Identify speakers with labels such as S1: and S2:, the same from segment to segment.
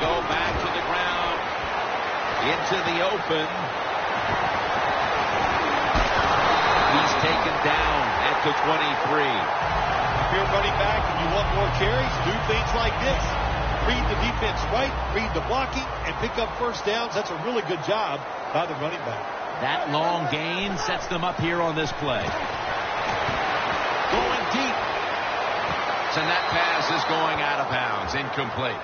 S1: go back to the ground. Into the open. He's taken down at the 23.
S2: If you're running back and you want more carries, do things like this. Read the defense right, read the blocking, and pick up first downs. That's a really good job by the running back.
S1: That long gain sets them up here on this play. Going deep. And that pass is going out of bounds. Incomplete.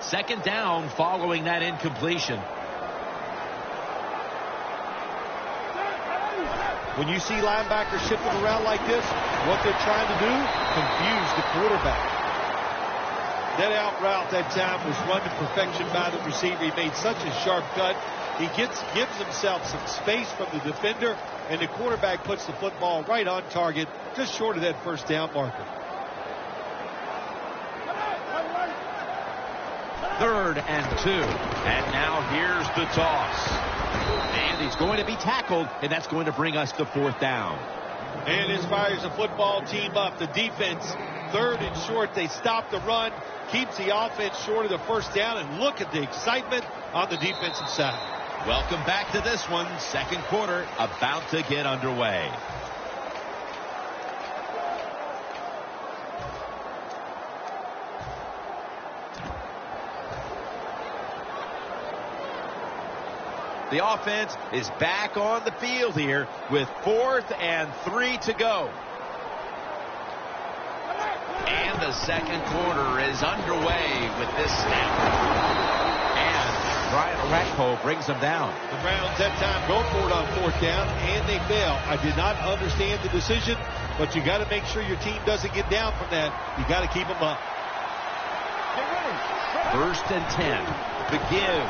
S1: Second down following that incompletion.
S2: When you see linebackers shifting around like this, what they're trying to do, confuse the quarterback. That out route that time was run to perfection by the receiver. He made such a sharp cut. He gives himself some space from the defender, and the quarterback puts the football right on target, just short of that first down marker.
S1: 3rd and 2. And now here's the toss. And he's going to be tackled, and that's going to bring us to 4th down.
S2: And this fires the football team up. The defense, 3rd and short. They stop the run, keeps the offense short of the first down, and look at the excitement on the defensive side.
S1: Welcome back to this one. Second quarter about to get underway. The offense is back on the field here with 4th and 3 to go. And the second quarter is underway with this snap. And Brian Orakpo brings them down.
S2: The Browns that time go for it on 4th down, and they fail. I did not understand the decision, but you got to make sure your team doesn't get down from that. You got to keep them up.
S1: 1st and 10. The give.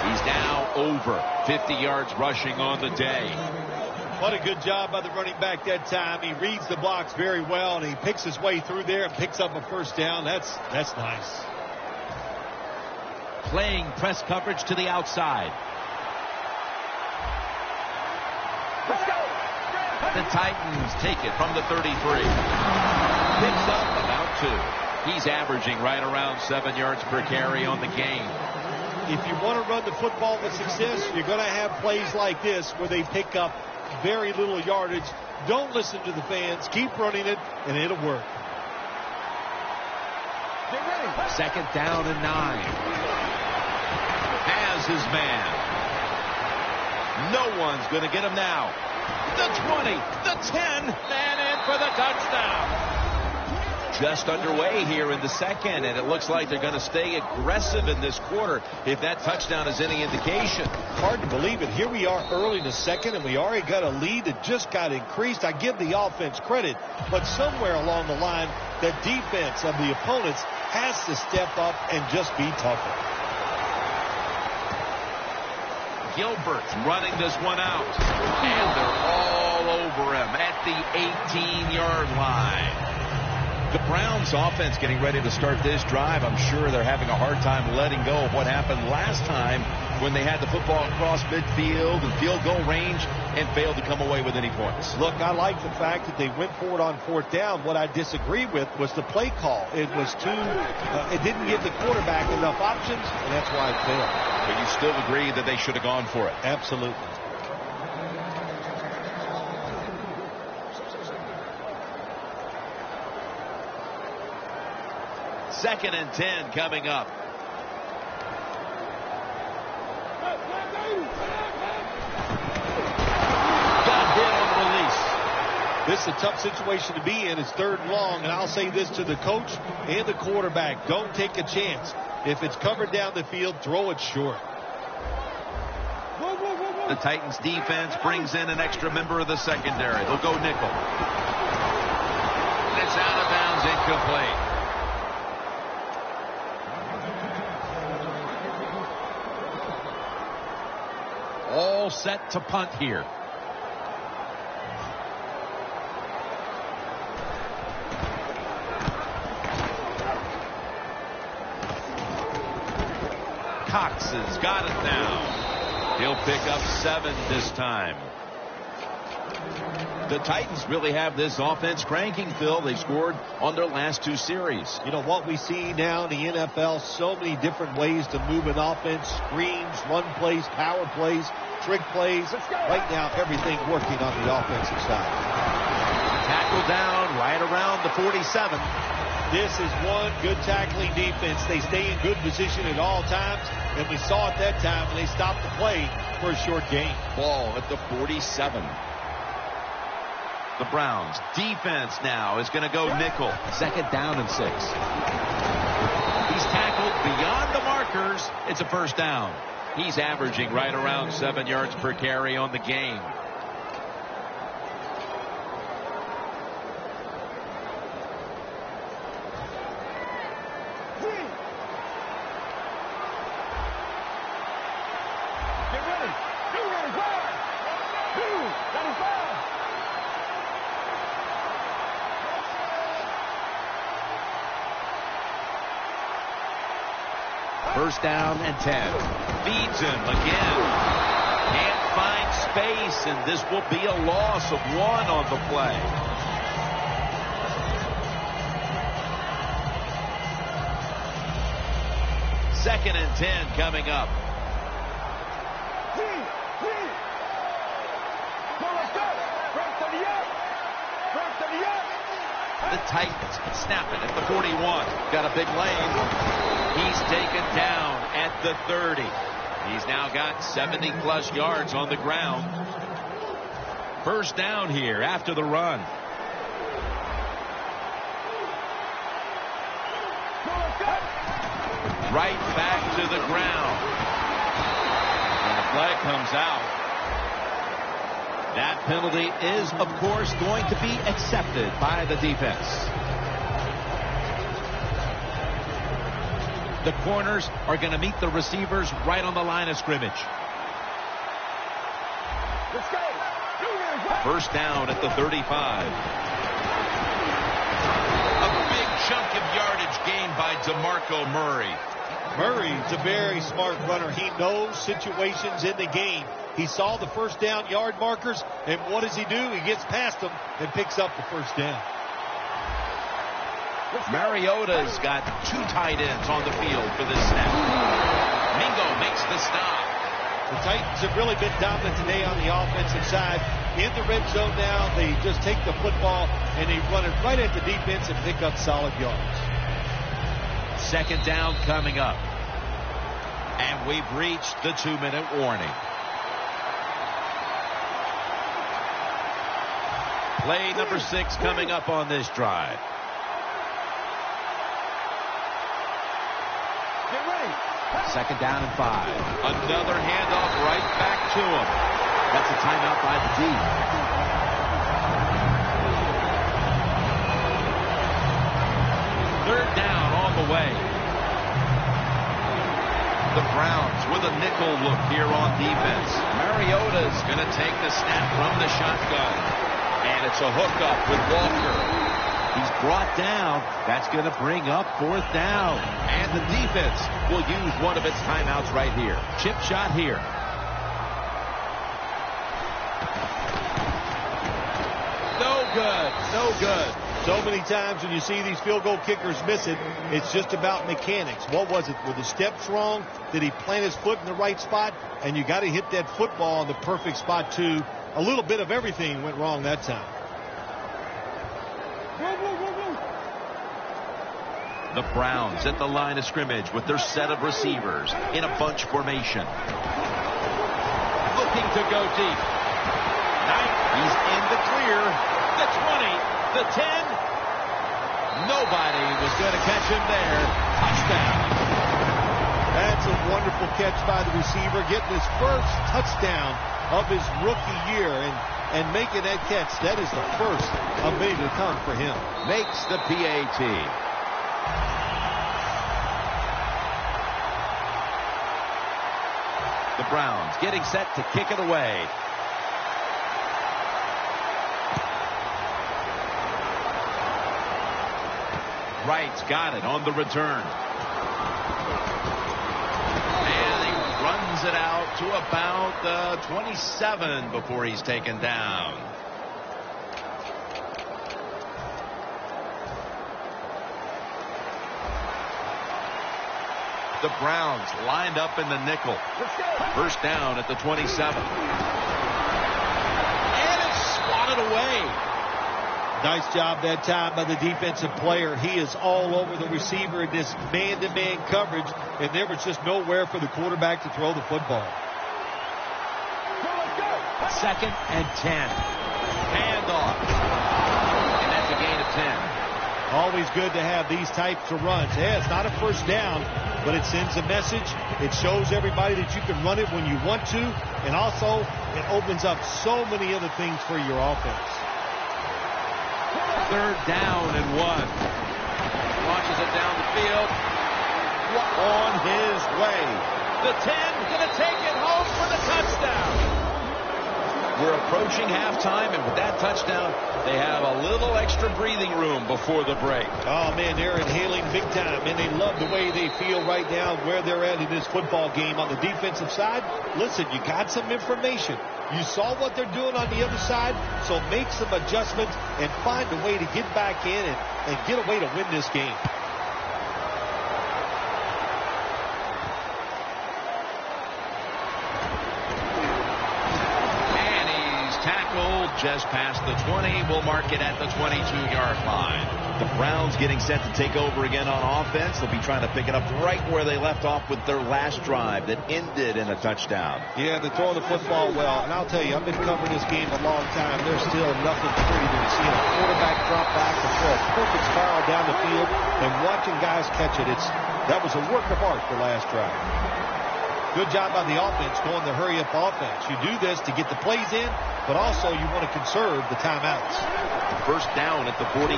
S1: He's now over 50 yards rushing on the day.
S2: What a good job by the running back that time. He reads the blocks very well, and he picks his way through there and picks up a first down. That's nice.
S1: Playing press coverage to the outside. Let's go. The Titans take it from the 33. Picks up about 2. He's averaging right around 7 yards per carry on the game.
S2: If you want to run the football with success, you're going to have plays like this where they pick up very little yardage. Don't listen to the fans. Keep running it, and it'll work.
S1: 2nd down and 9. Has his man. No one's going to get him now. The 20, the 10, and in for the touchdown. Just underway here in the second, and it looks like they're going to stay aggressive in this quarter if that touchdown is any indication.
S2: Hard to believe it. Here we are early in the second, and we already got a lead that just got increased. I give the offense credit, but somewhere along the line, the defense of the opponents has to step up and just be tougher.
S1: Gilbert running this one out, and they're all over him at the 18-yard line. The Browns offense getting ready to start this drive. I'm sure they're having a hard time letting go of what happened last time when they had the football across midfield and field goal range and failed to come away with any points.
S2: Look, I like the fact that they went for it on 4th down. What I disagree with was the play call. It was it didn't give the quarterback enough options, and that's why it failed.
S1: But you still agree that they should have gone for it?
S2: Absolutely.
S1: Second and 10 coming up. Got hit on the release.
S2: This is a tough situation to be in. It's 3rd and long, and I'll say this to the coach and the quarterback. Don't take a chance. If it's covered down the field, throw it short.
S1: The Titans defense brings in an extra member of the secondary. They'll go nickel. And it's out of bounds, incomplete. All set to punt here. Cox has got it now. He'll pick up 7 this time. The Titans really have this offense cranking, Phil. They scored on their last 2 series.
S2: You know, what we see now in the NFL, so many different ways to move an offense. Screens, run plays, power plays, trick plays. Right now, everything working on the offensive side.
S1: Tackle down right around the 47.
S2: This is one good tackling defense. They stay in good position at all times, and we saw it that time when they stopped the play for a short gain.
S1: Ball at the 47. The Browns defense now is going to go nickel. 2nd down and 6. He's tackled beyond the markers. It's a 1st down. He's averaging right around 7 yards per carry on the game. First down and 10. Feeds him again. Can't find space, and this will be a loss of 1 on the play. Second and 10 coming up. The Titans snap it at the 41. Got a big lane. He's taken down at the 30. He's now got 70-plus yards on the ground. First down here after the run. Right back to the ground. And the flag comes out. That penalty is, of course, going to be accepted by the defense. The corners are going to meet the receivers right on the line of scrimmage.
S3: Let's go.
S1: First down at the 35. A big chunk of yardage gained by DeMarco Murray.
S2: Murray's a very smart runner. He knows situations in the game. He saw the first down yard markers, and what does he do? He gets past them and picks up the first down.
S1: Mariota's got 2 tight ends on the field for this snap. Mingo makes the stop.
S2: The Titans have really been dominant today on the offensive side. In the red zone now, they just take the football and they run it right at the defense and pick up solid yards.
S1: Second down coming up. And we've reached the 2-minute warning. Play number 6 coming up on this drive.
S3: Get ready.
S1: Second down and 5. Another handoff right back to him. That's a timeout by the D. Third down on the way. The Browns with a nickel look here on defense. Mariota's going to take the snap from the shotgun. And it's a hookup with Walker. He's brought down. That's going to bring up 4th down. And the defense will use one of its timeouts right here. Chip shot here. No good. No good.
S2: So many times when you see these field goal kickers miss it, it's just about mechanics. What was it? Were the steps wrong? Did he plant his foot in the right spot? And you got to hit that football in the perfect spot, too. A little bit of everything went wrong that time.
S1: The Browns at the line of scrimmage with their set of receivers in a bunch formation. Looking to go deep. He's in the clear. The 20, the 10. Nobody was going to catch him there. Touchdown.
S2: That's a wonderful catch by the receiver, getting his first touchdown of his rookie year and making that catch. That is the first of many to come for him.
S1: Makes the PAT. The Browns getting set to kick it away. Wright's got it on the return. And it out to about the 27 before he's taken down. The Browns lined up in the nickel. First down at the 27. And it's swatted away.
S2: Nice job that time by the defensive player. He is all over the receiver in this man-to-man coverage, and there was just nowhere for the quarterback to throw the football.
S1: 2nd and 10. Handoff. And that's a gain of 10.
S2: Always good to have these types of runs. Yeah, it's not a first down, but it sends a message. It shows everybody that you can run it when you want to, and also it opens up so many other things for your offense.
S1: 3rd down and 1. Launches it down the field.
S2: On his way.
S1: The 10 going to take it home for the touchdown. We're approaching halftime, and with that touchdown, they have a little extra breathing room before the break.
S2: Oh, man, they're inhaling big time, and they love the way they feel right now where they're at in this football game. On the defensive side, listen, you got some information. You saw what they're doing on the other side, so make some adjustments and find a way to get back in and get a way to win this game.
S1: Just past the 20. We'll mark it at the 22-yard line. The Browns getting set to take over again on offense. They'll be trying to pick it up right where they left off with their last drive that ended in a touchdown.
S2: Yeah, they're throwing the football well. And I'll tell you, I've been covering this game a long time. There's still nothing prettier than seeing a quarterback drop back and throw a perfect spiral down the field and watching guys catch it. That was a work of art the last drive. Good job by the offense going the hurry-up offense. You do this to get the plays in, but also you want to conserve the timeouts.
S1: First down at the 42.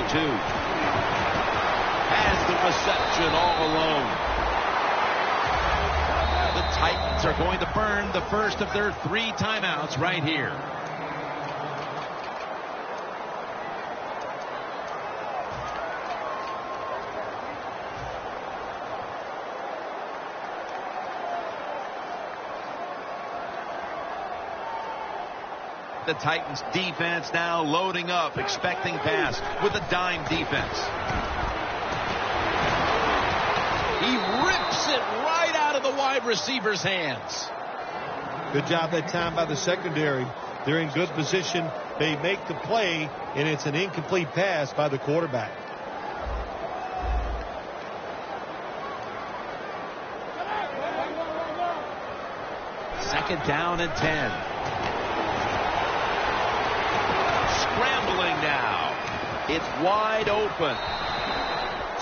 S1: Has the reception all alone. The Titans are going to burn the first of their 3 timeouts right here. The Titans defense now loading up, expecting pass with a dime defense. He rips it right out of the wide receiver's hands.
S2: Good job that time by the secondary. They're in good position. They make the play, and it's an incomplete pass by the quarterback.
S1: Second down and 10. Scrambling now. It's wide open.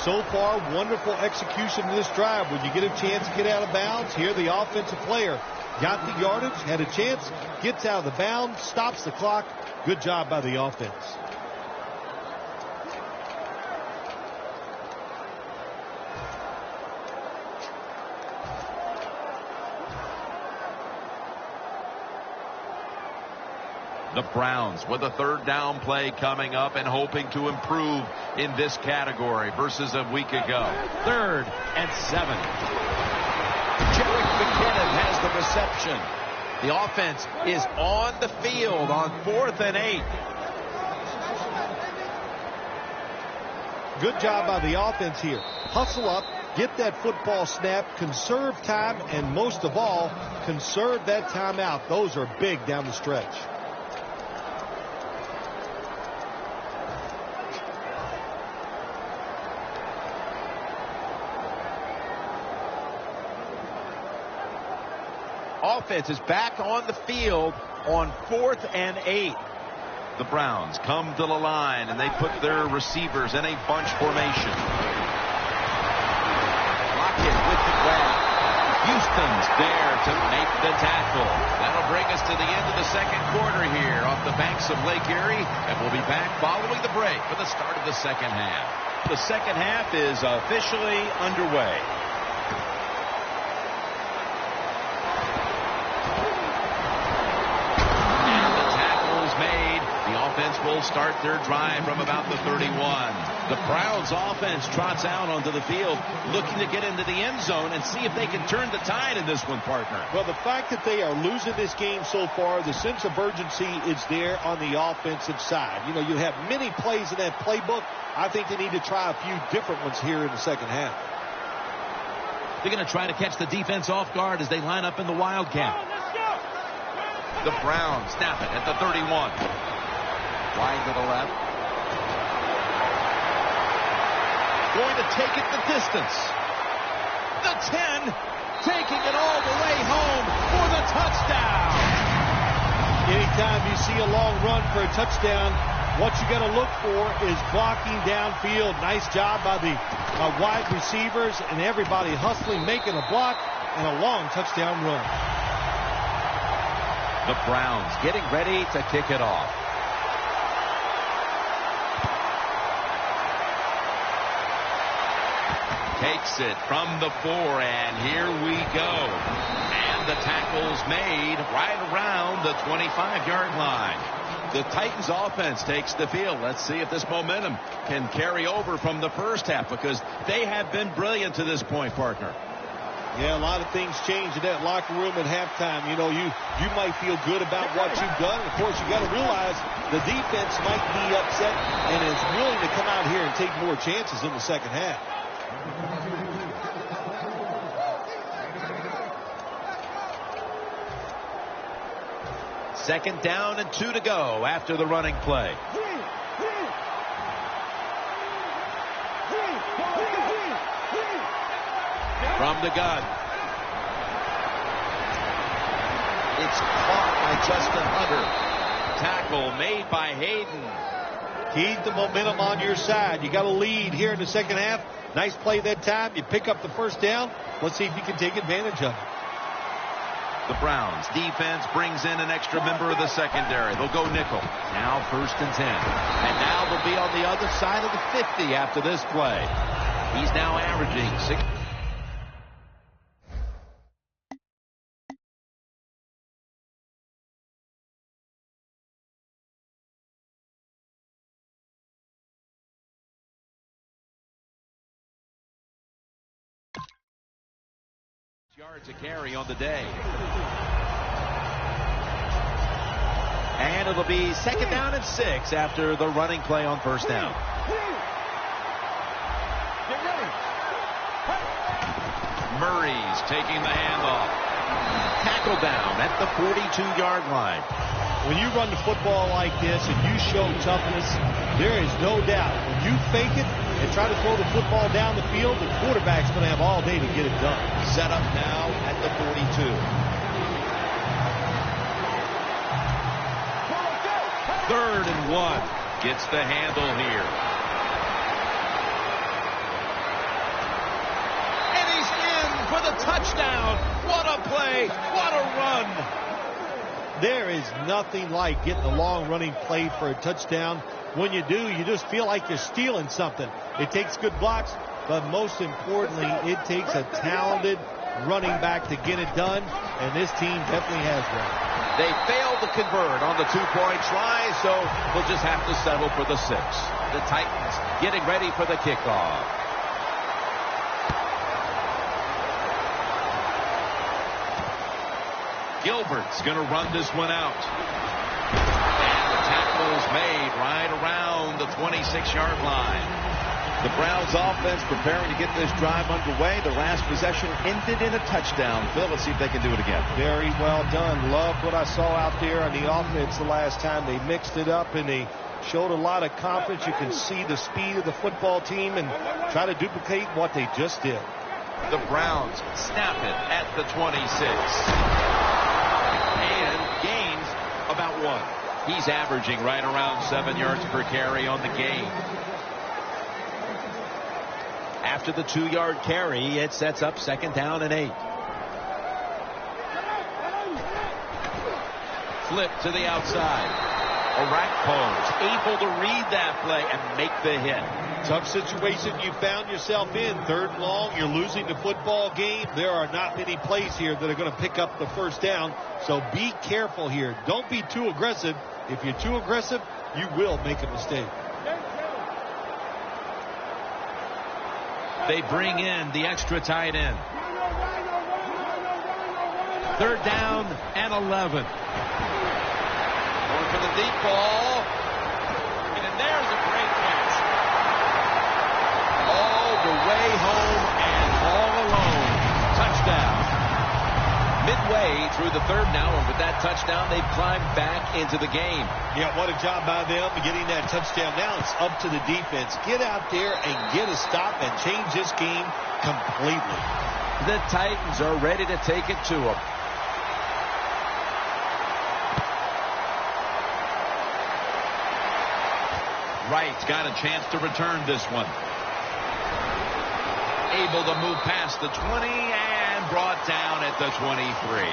S2: So far, wonderful execution in this drive. When you get a chance to get out of bounds, here the offensive player got the yardage, had a chance, gets out of the bounds, stops the clock. Good job by the offense.
S1: The Browns with a 3rd down play coming up and hoping to improve in this category versus a week ago. 3rd and 7. Jerick McKinnon has the reception. The offense is on the field on 4th and 8.
S2: Good job by the offense here. Hustle up, get that football snap, conserve time, and most of all, conserve that timeout. Those are big down the stretch.
S1: Offense is back on the field on 4th and 8. The Browns come to the line, and they put their receivers in a bunch formation. Lockett with the grab. Houston's there to make the tackle. That'll bring us to the end of the second quarter here off the banks of Lake Erie, and we'll be back following the break for the start of the second half. The second half is officially underway. Will They'll start their drive from about the 31. The Browns offense trots out onto the field looking to get into the end zone and see if they can turn the tide in this one, partner.
S2: Well, the fact that they are losing this game so far, the sense of urgency is there on the offensive side. You know, you have many plays in that playbook. I think they need to try a few different ones here in the second half.
S1: They're going to try to catch the defense off guard as they line up in the wildcat. The Browns snap it at the 31. Wide to the left. Going to take it the distance. The 10, taking it all the way home for the touchdown.
S2: Anytime you see a long run for a touchdown, what you got to look for is blocking downfield. Nice job by the wide receivers and everybody hustling, making a block, and a long touchdown run.
S1: The Browns getting ready to kick it off. Takes it from the 4, and here we go. And the tackle's made right around the 25-yard line. The Titans offense takes the field. Let's see if this momentum can carry over from the first half, because they have been brilliant to this point, partner.
S2: Yeah, a lot of things change in that locker room at halftime. You know, you might feel good about what you've done. Of course, you got to realize the defense might be upset and is willing to come out here and take more chances in the second half.
S1: Second down and 2 to go after the running play. From the gun. It's caught by Justin Hunter. Tackle made by Hayden.
S2: Keep the momentum on your side. You got a lead here in the second half. Nice play that time. You pick up the first down. Let's see if you can take advantage of it.
S1: The Browns defense brings in an extra member of the secondary. They'll go nickel. Now 1st and 10. And now they'll be on the other side of the 50 after this play. He's now averaging 6. Yards a carry on the day. And it'll be 2nd down and 6 after the running play on 1st down. Murray's taking the handoff. Tackle down at the 42-yard line.
S2: When you run the football like this and you show toughness, there is no doubt. When you fake it and try to throw the football down the field, the quarterback's going to have all day to get it done.
S1: Set up now at the 42. 3rd and 1. Gets the handle here. And he's in for the touchdown. What a play. What a run.
S2: There is nothing like getting a long running play for a touchdown. When you do, you just feel like you're stealing something. It takes good blocks, but most importantly, it takes a talented running back to get it done, and this team definitely has one.
S1: They failed to convert on the 2-point try, so they'll just have to settle for the 6. The Titans getting ready for the kickoff. Gilbert's going to run this one out. And the tackle is made right around the 26-yard line. The Browns offense preparing to get this drive underway. The last possession ended in a touchdown. Phil, let's see if they can do it again.
S2: Very well done. Loved what I saw out there on the offense the last time. They mixed it up and they showed a lot of confidence. You can see the speed of the football team and try to duplicate what they just did.
S1: The Browns snap it at the 26. And gains about 1. He's averaging right around 7 yards per carry on the game. After the 2-yard carry, it sets up 2nd down and 8. Flip to the outside. Orakpo's able to read that play and make the hit.
S2: Tough situation you found yourself in. 3rd and long, you're losing the football game. There are not many plays here that are going to pick up the 1st down, so be careful here. Don't be too aggressive. If you're too aggressive, you will make a mistake.
S1: They bring in the extra tight end. 3rd down and 11. Going for the deep ball. And there's a great catch. All the way home and all alone. Touchdown. Midway through the 3rd now, and with that touchdown, they've climbed back into the game.
S2: Yeah, what a job by them getting that touchdown. Now it's up to the defense. Get out there and get a stop and change this game completely.
S1: The Titans are ready to take it to them. Wright's got a chance to return this one. Able to move past the 20 and brought down at the 23.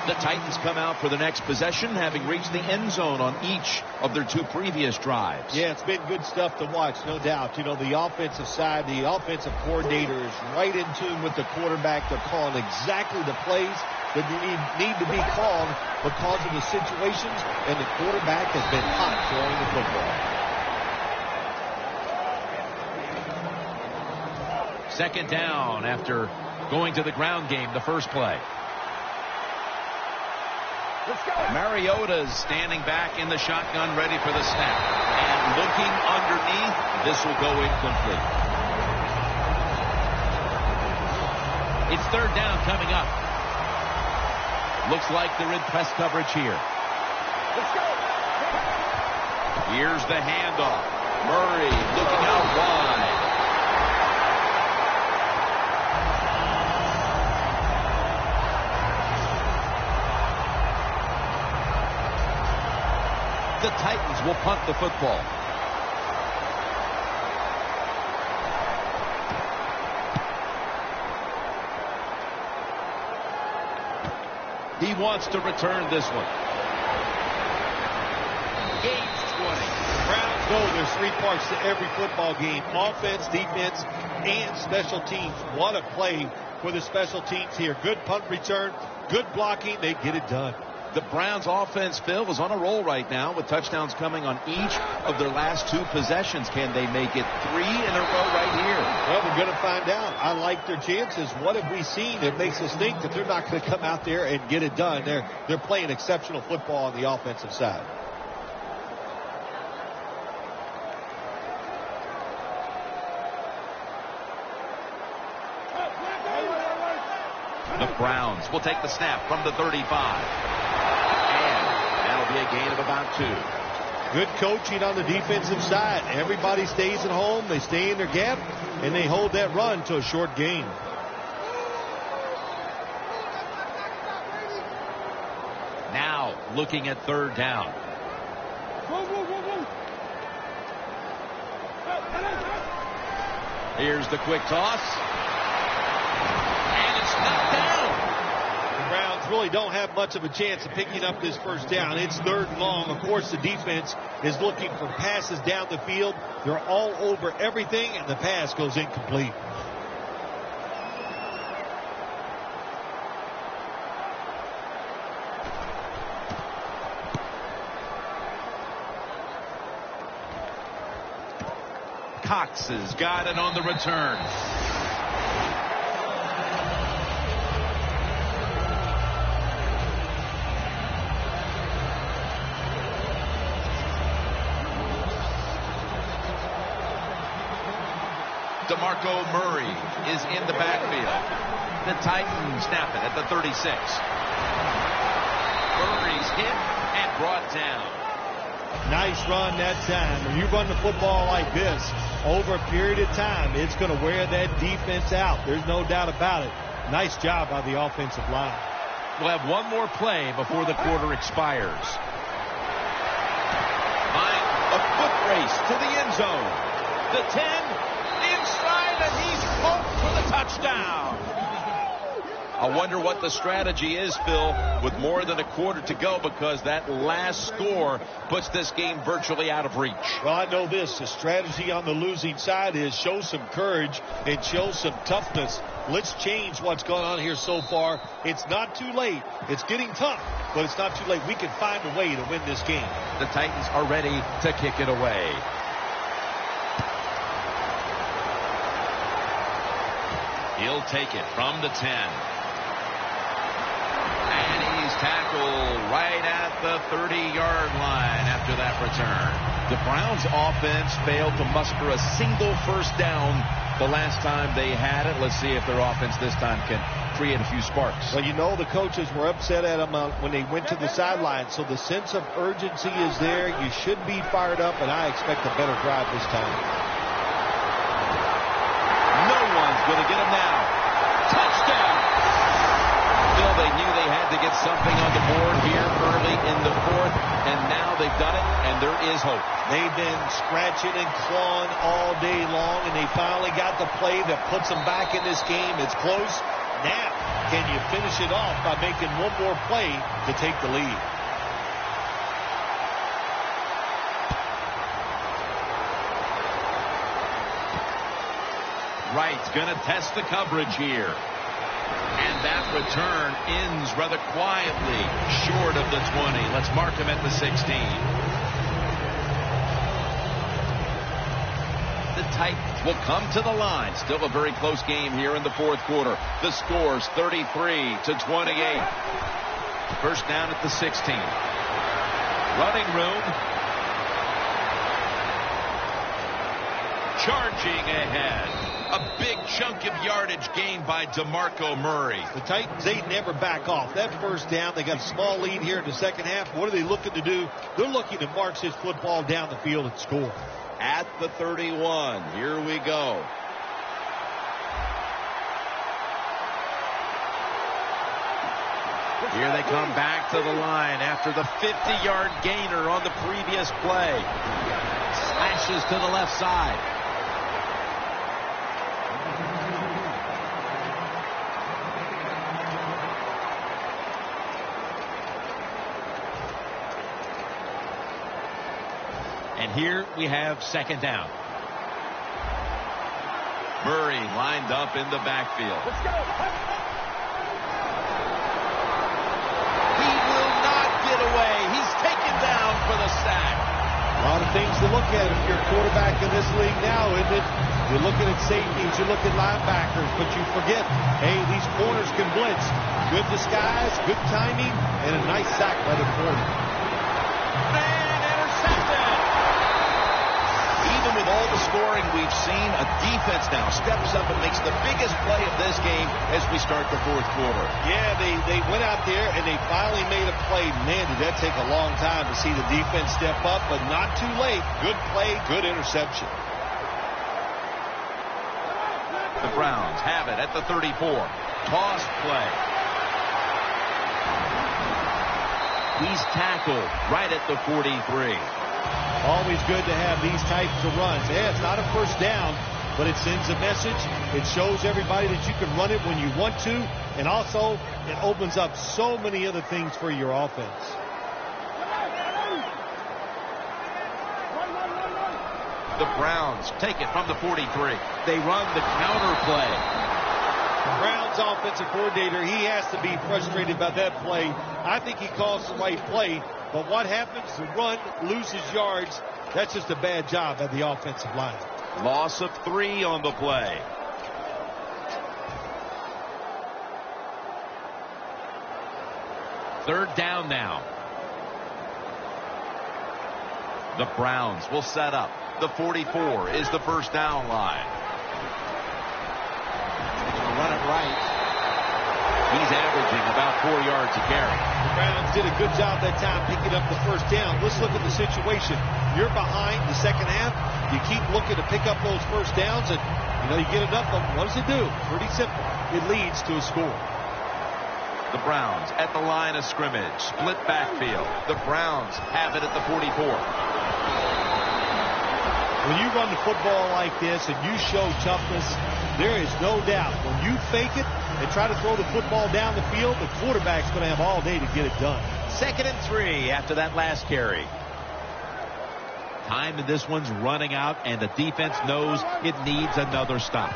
S1: The Titans come out for the next possession, having reached the end zone on each of their 2 previous drives.
S2: Yeah, it's been good stuff to watch, no doubt. You know, the offensive side, the offensive coordinator is right in tune with the quarterback. They're calling exactly the plays that need to be called because of the situations, and the quarterback has been hot throwing the football.
S1: 2nd down after going to the ground game the first play. Mariota's standing back in the shotgun, ready for the snap. And looking underneath, this will go incomplete. It's 3rd down coming up. Looks like they're in press coverage here. Here's the handoff. Murray looking out wide. The Titans will punt the football. He wants to return this one. Gates 20.
S2: Browns know there's 3 parts to every football game: offense, defense, and special teams. What a play for the special teams here. Good punt return, good blocking. They get it done.
S1: The Browns offense, Phil, is on a roll right now with touchdowns coming on each of their last 2 possessions. Can they make it 3 in a row right here?
S2: Well, we're going to find out. I like their chances. What have we seen that makes us think that they're not going to come out there and get it done? They're playing exceptional football on the offensive side.
S1: The Browns will take the snap from the 35. And that'll be a gain of about 2.
S2: Good coaching on the defensive side. Everybody stays at home. They stay in their gap, and they hold that run to a short gain.
S1: Now looking at 3rd down. Here's the quick toss. And it's knocked down.
S2: The Browns really don't have much of a chance of picking up this 1st down. It's 3rd and long. Of course, the defense is looking for passes down the field. They're all over everything, and the pass goes incomplete.
S1: Cox has got it on the return. DeMarco Murray is in the backfield. The Titans snap it at the 36. Murray's hit and brought down.
S2: Nice run that time. When you run the football like this over a period of time, it's going to wear that defense out. There's no doubt about it. Nice job by the offensive line.
S1: We'll have one more play before the quarter expires. A foot race to the end zone. The 10 inside, and he's home for the touchdown. I wonder what the strategy is, Phil, with more than a quarter to go, because that last score puts this game virtually out of reach.
S2: Well, I know this. The strategy on the losing side is show some courage and show some toughness. Let's change what's going on here so far. It's not too late. It's getting tough, but it's not too late. We can find a way to win this game.
S1: The Titans are ready to kick it away. He'll take it from the 10. And he's tackled right at the 30-yard line after that return. The Browns offense failed to muster a single first down the last time they had it. Let's see if their offense this time can create a few sparks.
S2: Well, you know, the coaches were upset at them when they went to the sideline, so the sense of urgency is there. You should be fired up, and I expect a better drive this time.
S1: No one's going to get him now. Touchdown! Still, they knew they had to get something on the board here early in the fourth, and now they've done it, and there is hope.
S2: They've been scratching and clawing all day long, and they finally got the play that puts them back in this game. It's close. Now, can you finish it off by making one more play to take the lead?
S1: Wright's going to test the coverage here. And that return ends rather quietly short of the 20. Let's mark him at the 16. The Titans will come to the line. Still a very close game here in the fourth quarter. The score's 33-28. First down at the 16. Running room. Charging ahead. A big chunk of yardage gained by DeMarco Murray.
S2: The Titans, they never back off. That first down, they got a small lead here in the second half. What are they looking to do? They're looking to march this football down the field and score.
S1: At the 31, here we go. Here they come back to the line after the 50-yard gainer on the previous play. Slashes to the left side. And here we have second down. Murray lined up in the backfield. Let's go. He will not get away. He's taken down for the sack.
S2: A lot of things to look at if you're a quarterback in this league now, isn't it? You're looking at safeties, you're looking at linebackers, but you forget, hey, these corners can blitz. Good disguise, good timing, and a nice sack by the corner.
S1: Even with all the scoring we've seen, a defense now steps up and makes the biggest play of this game as we start the fourth quarter.
S2: Yeah, they went out there and they finally made a play. Man, did that take a long time to see the defense step up, but not too late. Good play, good interception.
S1: The Browns have it at the 34. Toss play. He's tackled right at the 43.
S2: Always good to have these types of runs. Yeah, it's not a first down, but it sends a message. It shows everybody that you can run it when you want to, and also it opens up so many other things for your offense.
S1: The Browns take it from the 43. They run the counter play.
S2: The Browns offensive coordinator, he has to be frustrated about that play. I think he calls the right play. But what happens? The run loses yards. That's just a bad job by the offensive line.
S1: Loss of 3 on the play. Third down now. The Browns will set up. The 44 is the first down line. They're going to run it right. He's averaging about 4 yards a carry.
S2: The Browns did a good job that time picking up the first down. Let's look at the situation. You're behind the second half. You keep looking to pick up those first downs, and you get enough of them. What does it do? Pretty simple. It leads to a score.
S1: The Browns at the line of scrimmage. Split backfield. The Browns have it at the 44.
S2: When you run the football like this and you show toughness, there is no doubt when you fake it, and try to throw the football down the field, the quarterback's going to have all day to get it done.
S1: 2nd and 3 after that last carry. Time in this one's running out, and the defense knows it needs another stop.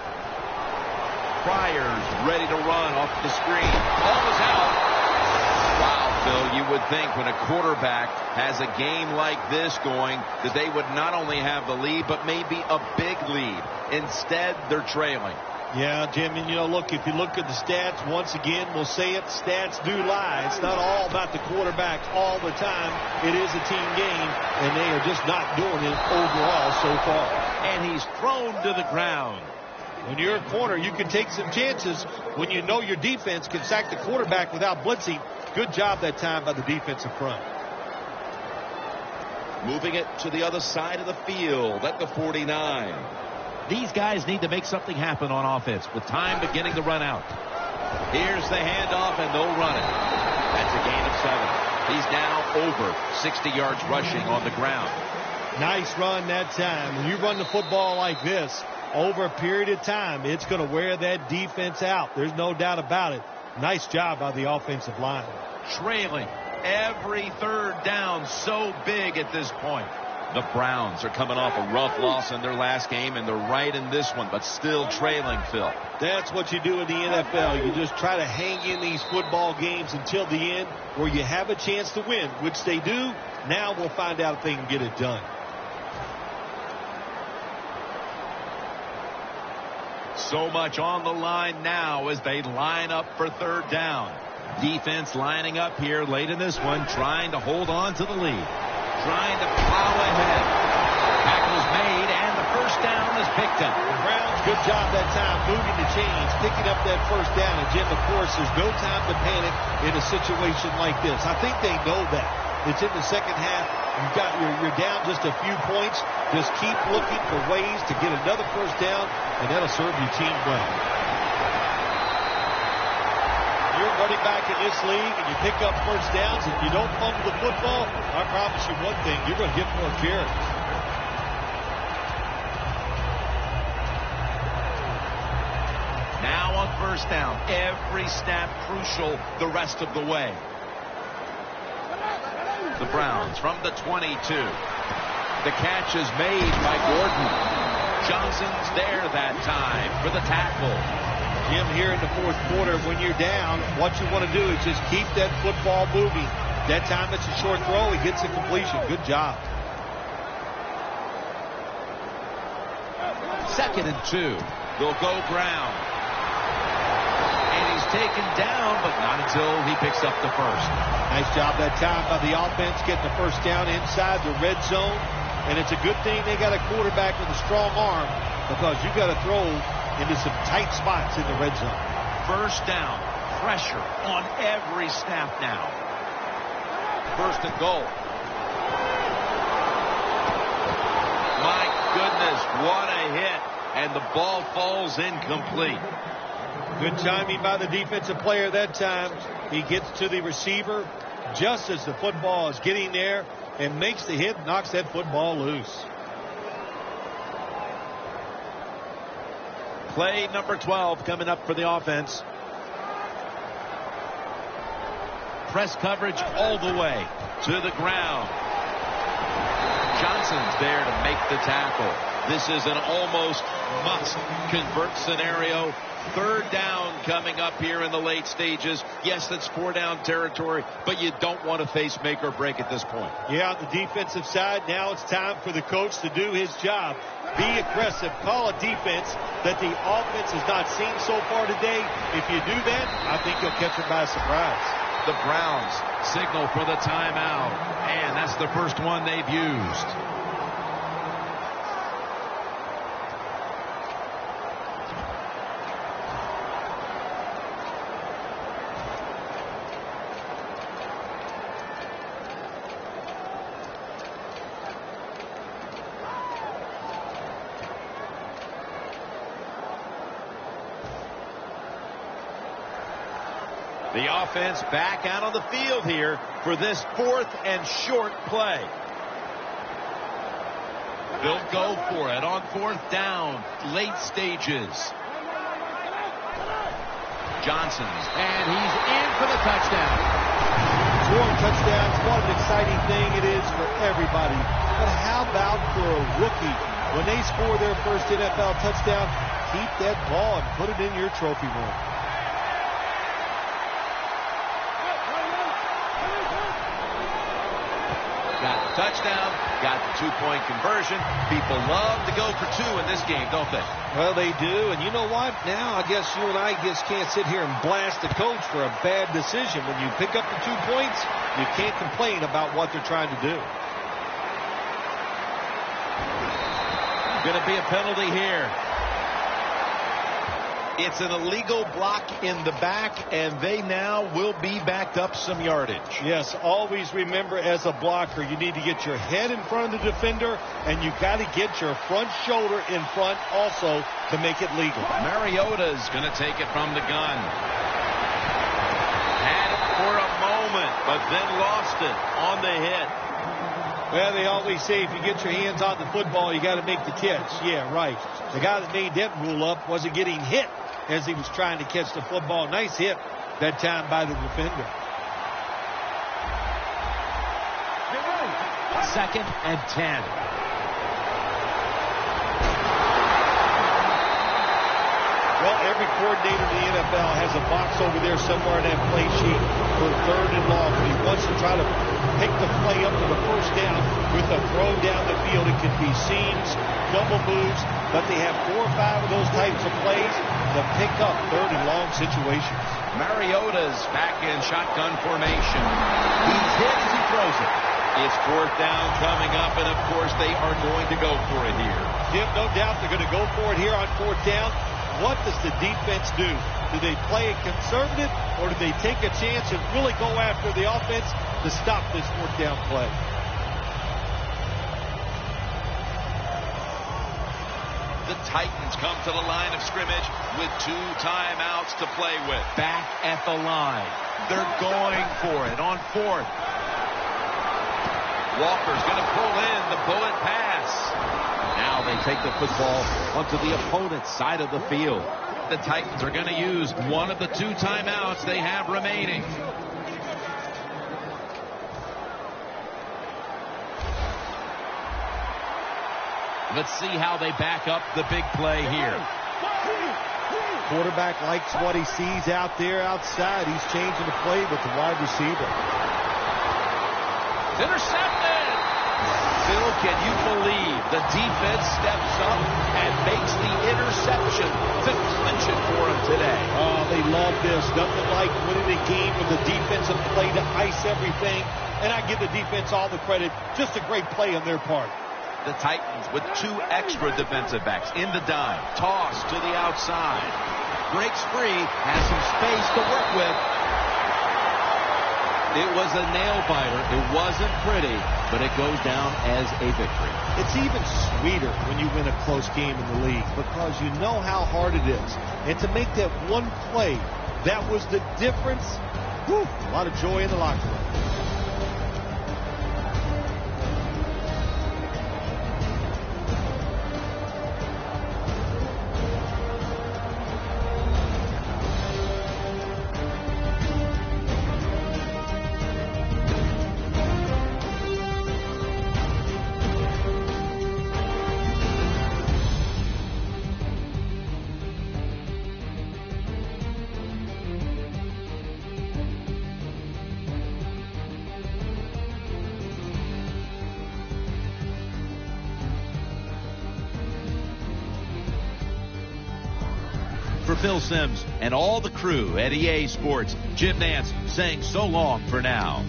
S1: Pryor's ready to run off the screen. Ball is out. Wow, Phil, you would think when a quarterback has a game like this going that they would not only have the lead, but maybe a big lead. Instead, they're trailing.
S2: Yeah, Jim, and look, if you look at the stats, once again, we'll say it, stats do lie. It's not all about the quarterbacks all the time. It is a team game, and they are just not doing it overall so far.
S1: And he's thrown to the ground.
S2: When you're a corner, you can take some chances when you know your defense can sack the quarterback without blitzing. Good job that time by the defensive front.
S1: Moving it to the other side of the field at the 49. These guys need to make something happen on offense with time beginning to run out. Here's the handoff, and they'll run it. That's a gain of 7. He's now over 60 yards rushing on the ground.
S2: Nice run that time. When you run the football like this, over a period of time, it's going to wear that defense out. There's no doubt about it. Nice job by the offensive line.
S1: Trailing every 3rd down, so big at this point. The Browns are coming off a rough loss in their last game, and they're right in this one, but still trailing, Phil.
S2: That's what you do in the NFL. You just try to hang in these football games until the end where you have a chance to win, which they do. Now we'll find out if they can get it done.
S1: So much on the line now as they line up for 3rd down. Defense lining up here late in this one, trying to hold on to the lead. Trying to plow ahead. Tackle's made, and the 1st down is picked up.
S2: The Browns, good job that time, moving the chains, picking up that 1st down. And, Jim, of course, there's no time to panic in a situation like this. I think they know that. It's in the 2nd half. You're down just a few points. Just keep looking for ways to get another 1st down, and that'll serve your team well. You're running back in this league, and you pick up 1st downs, and you don't fumble the football, I promise you one thing, you're going to get more carries.
S1: Now on 1st down, every snap crucial the rest of the way. The Browns from the 22. The catch is made by Gordon. Johnson's there that time for the tackle.
S2: Jim, here in the 4th quarter, when you're down, what you want to do is just keep that football moving. That time it's a short throw. He gets a completion. Good job.
S1: 2nd and 2. They'll go ground. And he's taken down, but not until he picks up the 1st.
S2: Nice job that time by the offense getting the 1st down inside the red zone. And it's a good thing they got a quarterback with a strong arm, because you got to throw into some tight spots in the red zone.
S1: 1st down. Pressure on every snap now. 1st and goal. My goodness, what a hit. And the ball falls incomplete.
S2: Good timing by the defensive player that time. He gets to the receiver just as the football is getting there and makes the hit, knocks that football loose.
S1: Play number 12 coming up for the offense. Press coverage all the way to the ground. Johnson's there to make the tackle. This is an almost must-convert scenario. 3rd down coming up here in the late stages. Yes, that's 4-down territory, but you don't want to face make or break at this point.
S2: Yeah, on the defensive side, now it's time for the coach to do his job. Be aggressive. Call a defense that the offense has not seen so far today. If you do that, I think you'll catch them by surprise.
S1: The Browns signal for the timeout, and that's the first one they've used. The offense back out on the field here for this 4th and short play. They'll go for it on 4th down, late stages. Johnson's, and he's in for the touchdown.
S2: Scoring touchdowns, what an exciting thing it is for everybody. But how about for a rookie? When they score their first NFL touchdown, keep that ball and put it in your trophy room.
S1: Got the touchdown, got the two-point conversion. People love to go for two in this game, don't they?
S2: Well, they do. And you know what? Now, I guess you and I can't sit here and blast the coach for a bad decision. When you pick up the 2 points, you can't complain about what they're trying to do.
S1: Going to be a penalty here. It's an illegal block in the back, and they now will be backed up some yardage.
S2: Yes, always remember as a blocker, you need to get your head in front of the defender, and you got to get your front shoulder in front also to make it legal.
S1: Mariota's going to take it from the gun. Had it for a moment, but then lost it on the hit.
S2: Well, they always say if you get your hands on the football, you got to make the catch. Yeah, right. The guy that made that rule up wasn't getting hit as he was trying to catch the football. Nice hit that time by the defender.
S1: 2nd and 10.
S2: Well, every coordinator in the NFL has a box over there somewhere in that play sheet for 3rd and long. When he wants to try to pick the play up to the first down with a throw down the field. It could be seams, double moves, but they have 4 or 5 of those types of plays to pick up 3rd and long situations.
S1: Mariota's back in shotgun formation. He's hit as he throws it. It's 4th down coming up, and of course they are going to go for it here.
S2: Jim, no doubt they're going to go for it here on 4th down. What does the defense do? Do they play it conservative, or do they take a chance and really go after the offense to stop this 4th down play?
S1: The Titans come to the line of scrimmage with 2 timeouts to play with. Back at the line. They're going for it on 4th. Walker's going to pull in the bullet pass. Now they take the football onto the opponent's side of the field. The Titans are going to use one of the 2 timeouts they have remaining. Let's see how they back up the big play here.
S2: Quarterback likes what he sees out there outside. He's changing the play with the wide receiver.
S1: Intercepted! Phil, can you believe the defense steps up and makes the interception to clinch it for him today?
S2: Oh, they love this. Nothing like winning a game with the defensive play to ice everything. And I give the defense all the credit. Just a great play on their part.
S1: The Titans with 2 extra defensive backs in the dime. Toss to the outside. Breaks free. Has some space to work with. It was a nail-biter. It wasn't pretty, but it goes down as a victory.
S2: It's even sweeter when you win a close game in the league because you know how hard it is. And to make that one play, that was the difference. Whew, a lot of joy in the locker room.
S1: For Phil Simms and all the crew at EA Sports, Jim Nance saying so long for now.